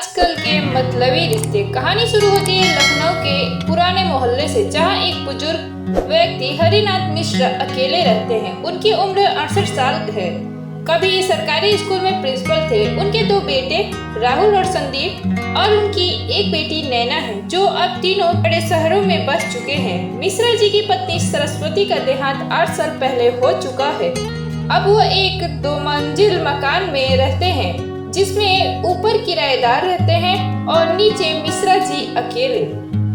आजकल के मतलबी रिश्ते। कहानी शुरू होती है लखनऊ के पुराने मोहल्ले से, जहां एक बुजुर्ग व्यक्ति हरिनाथ मिश्र अकेले रहते हैं। उनकी उम्र 68 साल है। कभी सरकारी स्कूल में प्रिंसिपल थे। उनके दो बेटे राहुल और संदीप और उनकी एक बेटी नैना है, जो अब तीनों बड़े शहरों में बस चुके हैं। मिश्रा जी की पत्नी सरस्वती का देहांत 8 साल पहले हो चुका है। अब वो एक 2 मंजिल मकान में रहते हैं, जिसमें ऊपर किराएदार रहते हैं और नीचे मिश्रा जी अकेले।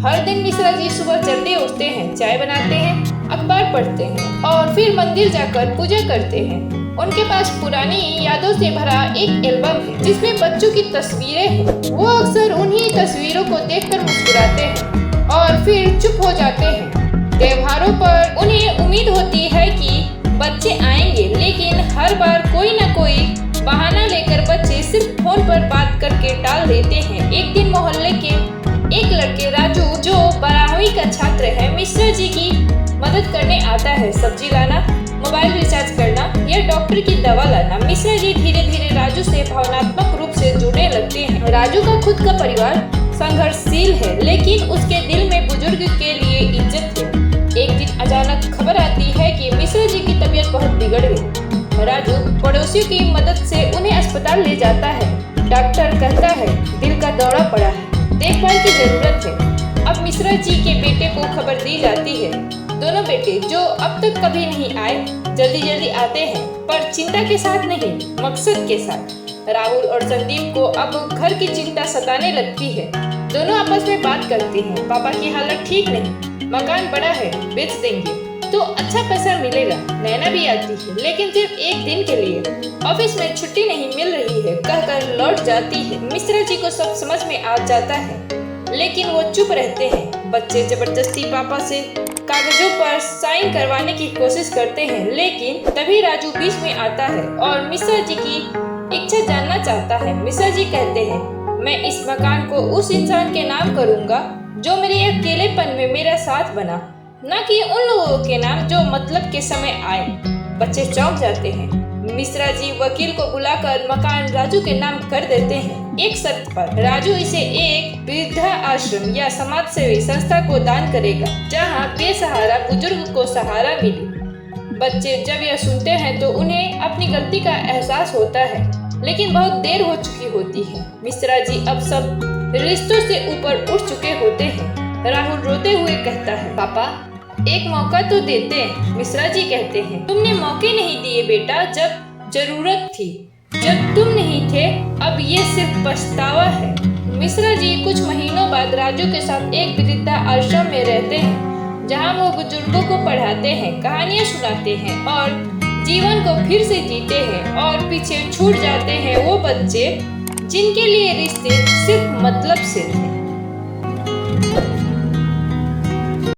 हर दिन मिश्रा जी सुबह जल्दी उठते हैं, चाय बनाते हैं, अखबार पढ़ते हैं और फिर मंदिर जाकर पूजा करते हैं। उनके पास पुरानी यादों से भरा एक एल्बम है, जिसमें बच्चों की तस्वीरें हैं। वो अक्सर उन्हीं तस्वीरों को देखकर मुस्कुराते हैं और फिर चुप हो जाते हैं। त्योहारों पर उन्हें उम्मीद होती है कि बच्चे आएंगे, लेकिन हर बार कोई न कोई बहाना लेकर बच्चे सिर्फ फोन पर बात करके टाल देते हैं। एक दिन मोहल्ले के एक लड़के राजू, जो 12वीं का छात्र है, मिश्रा जी की मदद करने आता है। सब्जी लाना, मोबाइल रिचार्ज करना या डॉक्टर की दवा लाना। मिश्रा जी धीरे धीरे राजू से भावनात्मक रूप से जुड़ने लगते हैं। राजू का खुद का परिवार संघर्षशील है, लेकिन उसके दिल में बुजुर्ग के लिए इज्जत है। एक दिन अचानक खबर आती है कि मिश्रा जी की तबीयत बहुत बिगड़ गई। राजू पड़ोसियों की मदद से उन्हें अस्पताल ले जाता है। डॉक्टर कहता है दिल का दौरा पड़ा है, देखभाल की जरूरत है। अब मिश्रा जी के बेटे को खबर दी जाती है। दोनों बेटे, जो अब तक कभी नहीं आए, जल्दी जल्दी आते हैं, पर चिंता के साथ नहीं, मकसद के साथ। राहुल और संदीप को अब घर की चिंता सताने लगती है। दोनों आपस में बात करते हैं। पापा की हालत ठीक नहीं, मकान बड़ा है, बेच देंगे तो अच्छा पैसा मिलेगा। नैना भी आती है, लेकिन सिर्फ एक दिन के लिए। ऑफिस में छुट्टी नहीं मिल रही है कहकर लौट जाती है। मिश्रा जी को सब समझ में आ जाता है, लेकिन वो चुप रहते हैं। बच्चे जबरदस्ती पापा से कागजों पर साइन करवाने की कोशिश करते हैं, लेकिन तभी राजू बीच में आता है और मिश्रा जी की इच्छा जानना चाहता है। मिश्रा जी कहते हैं, मैं इस मकान को उस इंसान के नाम करूंगा जो मेरे अकेलेपन में मेरा साथ बना, न कि उन लोगों के नाम जो मतलब के समय आए। बच्चे चौंक जाते हैं। मिश्रा जी वकील को बुलाकर मकान राजू के नाम कर देते हैं, एक शर्त पर। राजू इसे एक वृद्धा आश्रम या समाज सेवी संस्था को दान करेगा, जहां बेसहारा बुजुर्ग को सहारा मिले। बच्चे जब यह सुनते हैं तो उन्हें अपनी गलती का एहसास होता है, लेकिन बहुत देर हो चुकी होती है। मिश्रा जी अब सब रिश्तों से ऊपर उठ चुके होते हैं। राहुल रोते हुए कहता है, पापा एक मौका तो देते। मिश्रा जी कहते हैं, तुमने मौके नहीं दिए बेटा, जब जरूरत थी, जब तुम नहीं थे। अब ये सिर्फ पछतावा है। मिश्रा जी कुछ महीनों बाद राजू के साथ एक वृद्धा आश्रम में रहते हैं, जहां वो बुजुर्गों को पढ़ाते हैं, कहानियां सुनाते हैं और जीवन को फिर से जीते हैं। और पीछे छूट जाते हैं वो बच्चे जिनके लिए रिश्ते सिर्फ मतलब से थे।